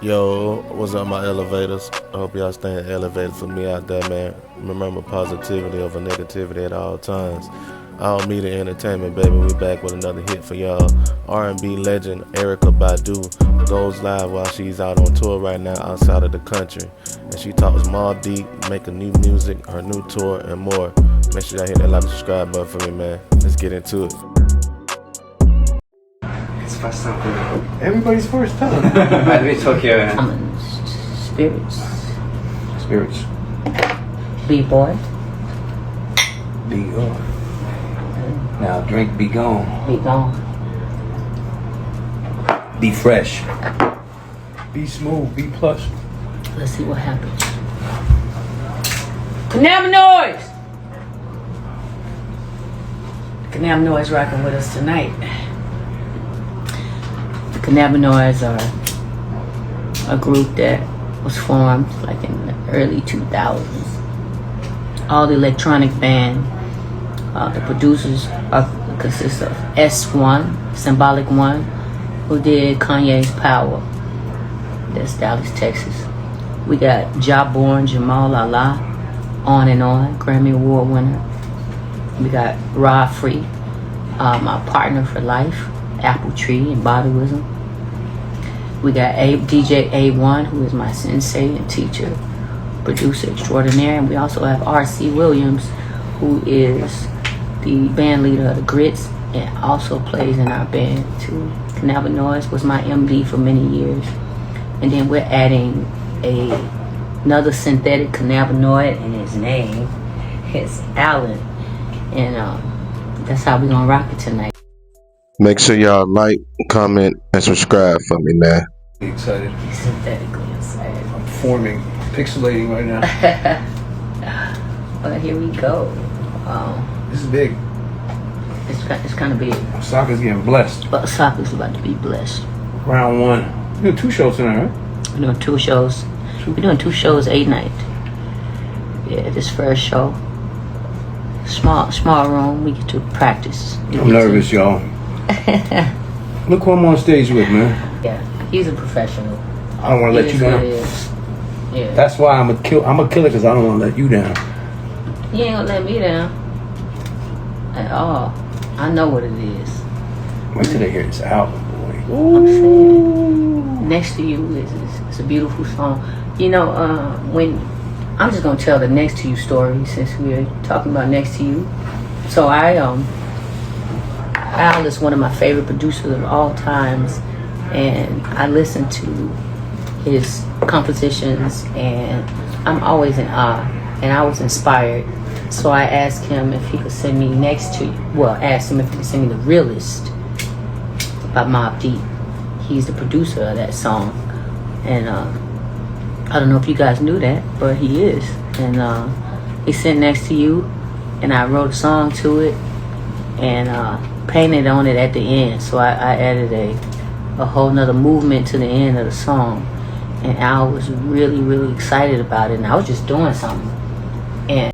Yo, what's up, my elevators? I hope y'all staying elevated for me out there, man. Remember positivity over negativity at all times. All media entertainment, baby. We back with another hit for y'all. R&B legend Erykah Badu goes live while she's out on tour right now outside of the country, and she talks Mobb Deep, making new music, her new tour, and more. Make sure y'all hit that like and subscribe button for me, man. Let's get into it. It's first time. Everybody's first time. Let me talk here. Spirits. Spirits. B-boy. Be gone. Now drink be gone. Be gone. Be fresh. Be smooth. Be plush. Let's see what happens. Cannabinoids! Cannabinoids rocking with us tonight. The Cannabinoids are a group that was formed like in the early 2000s. All the electronic band, the producers consist of S1, Symbolic One, who did Kanye's Power. That's Dallas, Texas. We got Jawborn, Jamal Allah, On and On, Grammy Award winner. We got Raw Free, my partner for life, Apple Tree and Baduism. We got DJ A1, who is my sensei and teacher, producer extraordinaire. And we also have R.C. Williams, who is the band leader of the Grits and also plays in our band too. Cannabinoids was my MD for many years. And then we're adding another synthetic cannabinoid, and his name is Alan. And that's how we're gonna rock it tonight. Make sure y'all like, comment, and subscribe for me, man. Be excited. Synthetically inside. I'm forming, pixelating right now. Well, here we go. This is big. It's kind of big. Osaka's getting blessed. But Osaka's about to be blessed. Round one. We're doing 2 shows tonight, right? We're doing 2 shows. We're doing 2 shows 8 night. Yeah, this first show. Small room. We get to practice. I'm nervous, y'all. Look who I'm on stage with, man. Yeah, he's a professional. I don't want to let you down. Yeah. That's why I'm a killer, because I don't want to let you down. He ain't gonna let me down at all. I know what it is. Wait till they hear this album, boy. I'm saying, Next to You is a beautiful song. You know, when I'm just gonna tell the Next to You story since we're talking about Next to You. So Al is one of my favorite producers of all times, and I listen to his compositions, and I'm always in awe, and I was inspired. So I asked him if he could send me Next to You. Well, asked him if he could send me The Realist by Mobb Deep. He's the producer of that song, and I don't know if you guys knew that, but he is. And he sent Next to You, and I wrote a song to it, and painted on it at the end. So I added a whole nother movement to the end of the song, and Al was really, really excited about it, and I was just doing something. And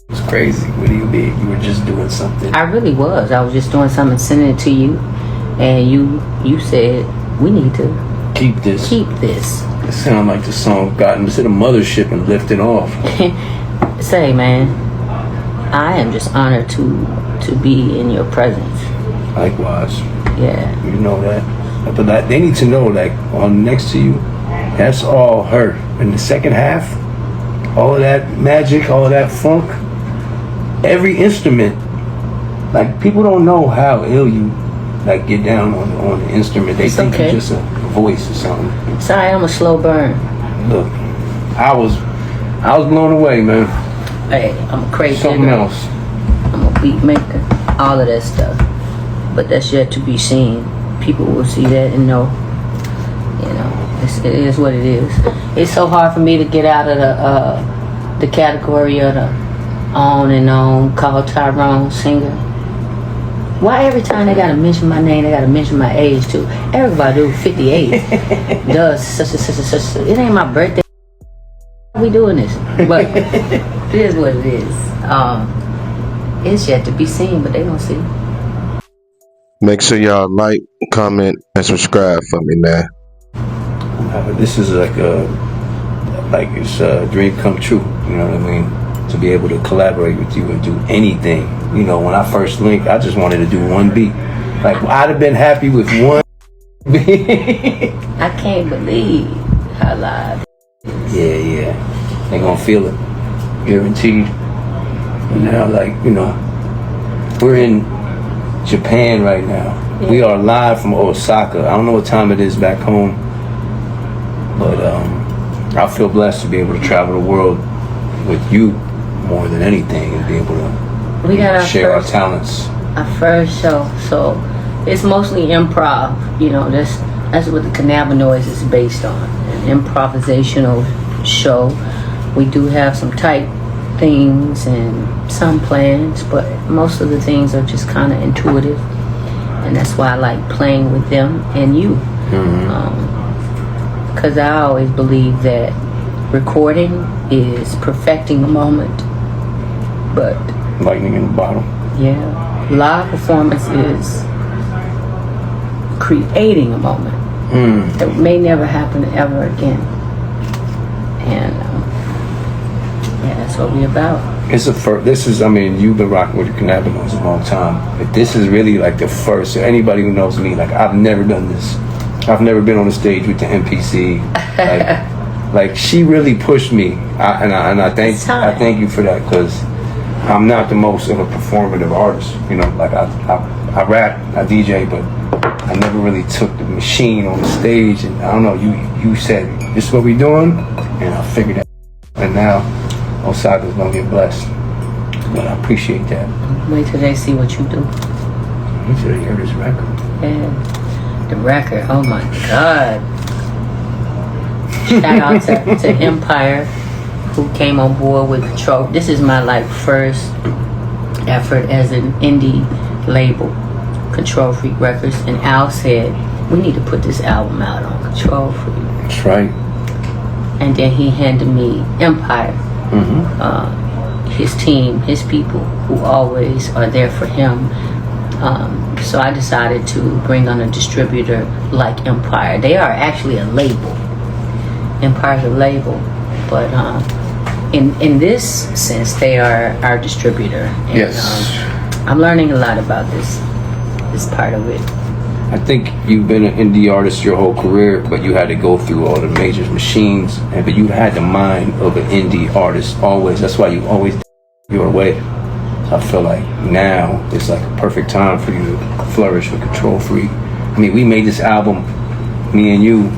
It's crazy. What do you mean? You were just doing something. I really was. I was just doing something, sending it to you, and you said, we need to Keep this. keep this. It sounded like the song got him to the mothership and lifted off. Say, man, I am just honored to be in your presence. Likewise. Yeah. You know that. But they need to know, like, on Next to You, that's all her. In the second half, all of that magic, all of that funk, every instrument, like, people don't know how ill you, like, get down on the instrument. They think okay. it's just a voice or something. Sorry, I'm a slow burn. Look, I was blown away, man. Hey, I'm a crazy Something nigga. else. I'm a beat maker, all of that stuff. But that's yet to be seen. People will see that and know. You know, it is what it is. It's so hard for me to get out of the category of the on and on, called Tyrone singer. Why every time they gotta mention my name, they gotta mention my age too? Erykah Badu, 58, does such and such and such. It ain't my birthday. We doing this, but it is what it is. It's yet to be seen, but they gonna see. Make sure y'all like, comment, and subscribe for me, man. This is like it's a dream come true. You know what I mean? To be able to collaborate with you and do anything. You know, when I first linked, I just wanted to do one beat. Like I'd have been happy with one beat. I can't believe how live. Yeah. They gonna feel it, guaranteed. And now, like, you know, we're in Japan right now. Yeah. We are live from Osaka. I don't know what time it is back home, but I feel blessed to be able to travel the world with you more than anything, and be able to share our talents. Our first show, so it's mostly improv. You know, that's what the cannabinoids is based on, an improvisational show. We do have some tight things and some plans, but most of the things are just kind of intuitive, and that's why I like playing with them and you. Because I always believe that recording is perfecting a moment, but lightning in the bottle. Yeah, live performance is creating a moment that may never happen ever again, and that's what we're about. This is, I mean, you've been rocking with the cannabinoids a long time, but this is really like the first. So anybody who knows me, like, I've never done this. I've never been on the stage with the MPC. Like she really pushed me, and I thank you for that, because I'm not the most of a performative artist. You know, like I rap, I DJ, but I never really took the machine on the stage. And I don't know, you said, this is what we doing, and I figured that. And now Osaka's gonna get blessed. But I appreciate that. Wait till they see what you do. Wait till they hear this record. Yeah, the record. Oh my God. Shout out to Empire, who came on board with Control. This is my first effort as an indie label, Control Freak Records, and Al said we need to put this album out on Control Freak. That's right. And then he handed me Empire, his team, his people who always are there for him. So I decided to bring on a distributor like Empire. They are actually a label. Empire's a label, but in this sense, they are our distributor. And, yes. I'm learning a lot about this part of it. I think you've been an indie artist your whole career, but you had to go through all the major machines, but you had the mind of an indie artist always. That's why you always your way. I feel like now it's like a perfect time for you to flourish with Control Freak. I mean, we made this album, me and you,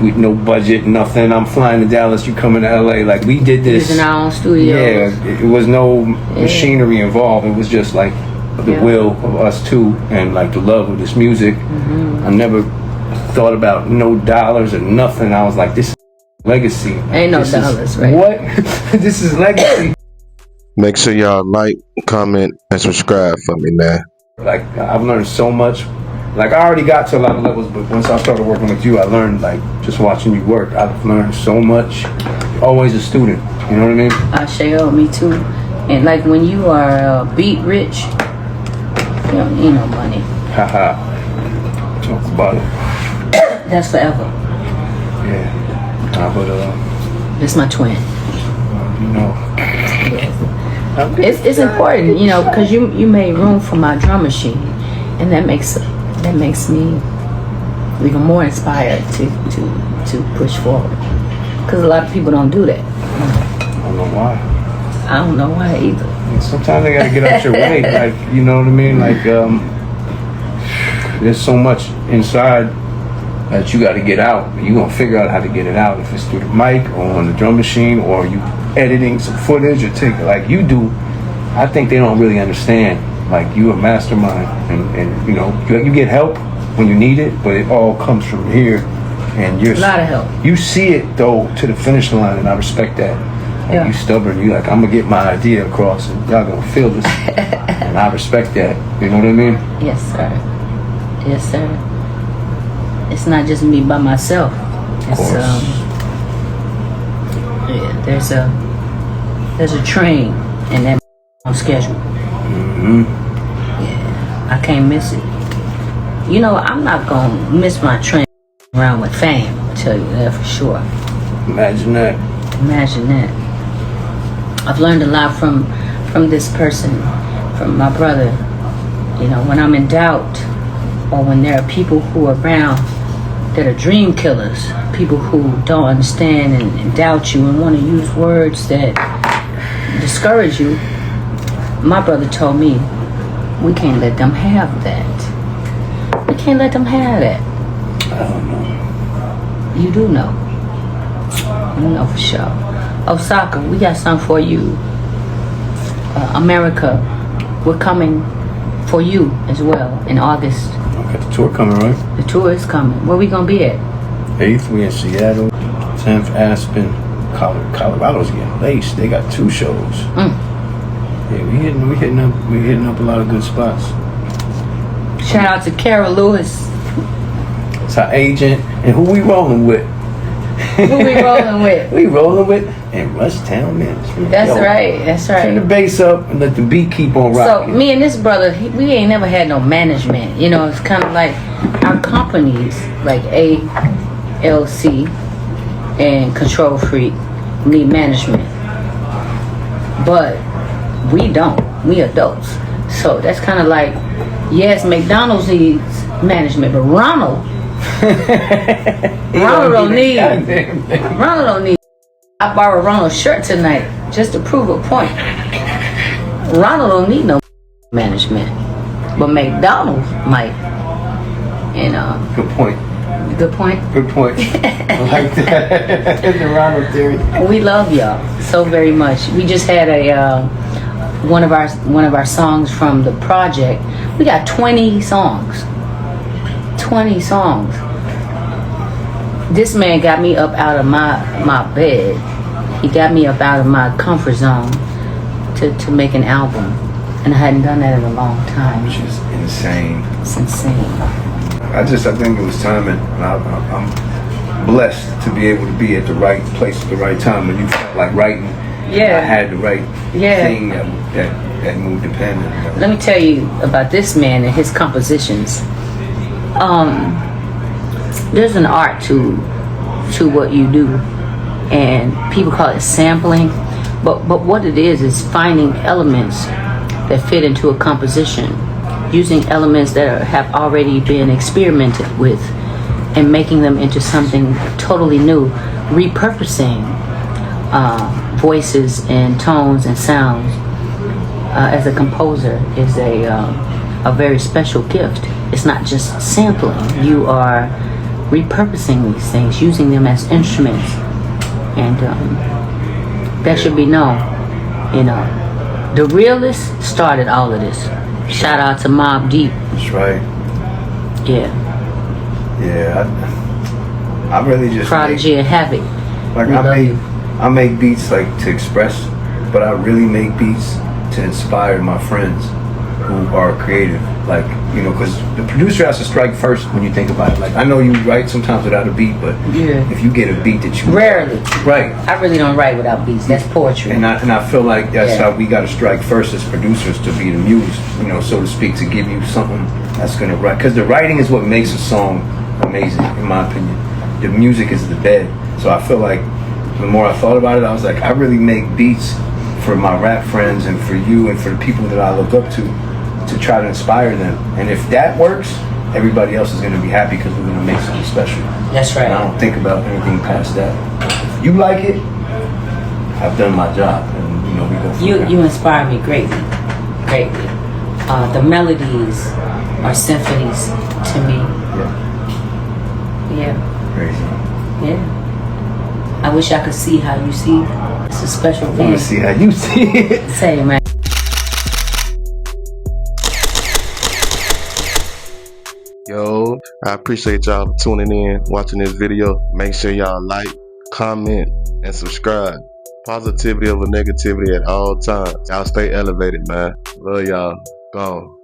with no budget, nothing. I'm flying to Dallas, you coming to LA. Like, we did this. In our own studio. Yeah, it was no machinery involved. It was just like the will of us two, and like the love of this music. I never thought about no dollars or nothing. I was like, this is legacy. Ain't no dollars, right? What? This is legacy. Make sure y'all like, comment, and subscribe for me, man. Like, I've learned so much. Like, I already got to a lot of levels, but once I started working with you, I learned, like, just watching you work, I've learned so much. Always a student, you know what I mean? Shayla, me too. And like, when you are beat rich, you don't need no money. Haha. Talk about it. That's forever. Yeah. But This my twin. you know. It's important, you know, because you made room for my drum machine, and that makes me even more inspired to push forward. Because a lot of people don't do that. I don't know why. I don't know why either. Sometimes they gotta get out your way, like, you know what I mean? Like, there's so much inside that you gotta get out. You gonna figure out how to get it out, if it's through the mic or on the drum machine, or you editing some footage, or take like you do. I think they don't really understand. Like, you a mastermind, and you know, you get help when you need it, but it all comes from here, and you're a lot of help. You see it though to the finish line, and I respect that. Yeah. You stubborn. You like, I'm gonna get my idea across, and y'all gonna feel this, and I respect that. You know what I mean? Yes, sir. Yes, sir. It's not just me by myself. It's there's a train, and that on schedule. Yeah, I can't miss it. You know, I'm not gonna miss my train around with fame. I'll tell you that for sure. Imagine that. Imagine that. I've learned a lot from this person, from my brother. You know, when I'm in doubt, or when there are people who are around that are dream killers, people who don't understand and doubt you and want to use words that discourage you, my brother told me, we can't let them have that. We can't let them have that. I don't know. You do know. You know for sure. Osaka, we got something for you. America, we're coming for you as well in August. Got the tour coming, right? The tour is coming. Where we gonna be at? 8th, we in Seattle. 10th, Aspen. Colorado's getting laced. They got 2 shows. Yeah, we hitting up a lot of good spots. Shout out to Kara Lewis. It's our agent, and who we rolling with? Who we rolling with? We rolling with in Rushtown Management. That's right. That's right. Turn the bass up and let the beat keep on rocking. So me and this brother, we ain't never had no management. You know, it's kind of like our companies, like ALC and Control Freak, need management, but we don't. We adults. So that's kind of like, yes, McDonald's needs management, but Ronald don't need. I borrowed Ronald's shirt tonight just to prove a point. Ronald don't need no management, but McDonald's might. You know. Good point. Good point. Good point. I like that. The Ronald theory. We love y'all so very much. We just had one of our songs from the project. We got 20 songs. 20 songs. This man got me up out of my bed. He got me up out of my comfort zone to make an album, and I hadn't done that in a long time. Which is insane. It's insane. I think it was time, and I'm blessed to be able to be at the right place at the right time when you felt like writing. Yeah. I had the right thing that moved the pen. Let me tell you about this man and his compositions. There's an art to what you do, and people call it sampling, but what it is finding elements that fit into a composition, using elements that have already been experimented with and making them into something totally new, repurposing voices and tones and sounds. As a composer is a very special gift. It's not just sampling. You are repurposing these things, using them as instruments, and that should be known. You know, the realist started all of this. Shout out to Mobb Deep. That's right. Yeah. Yeah. I really just Prodigy and Havoc. Like I make beats like to express, but I really make beats to inspire my friends who are creative. Like, you know, because the producer has to strike first when you think about it. Like, I know you write sometimes without a beat, but if you get a beat that you rarely, right? I really don't write without beats. That's poetry. And I feel like that's how we got to strike first as producers, to be the muse, you know, so to speak, to give you something that's gonna write. Because the writing is what makes a song amazing, in my opinion. The music is the bed. So I feel like the more I thought about it, I was like, I really make beats for my rap friends and for you and for the people that I look up to try to inspire them. And if that works, everybody else is going to be happy because we're going to make something special. That's right. And I don't think about anything past that. If you like it, I've done my job, and you know, we go from there. You inspire me greatly. The melodies are symphonies to me. Yeah. Crazy. Yeah. I wish I could see how you see. It's a special thing. I want to see how you see it. Say, man. Yo, I appreciate y'all for tuning in, watching this video. Make sure y'all like, comment, and subscribe. Positivity over negativity at all times. Y'all stay elevated, man. Love y'all. Gone.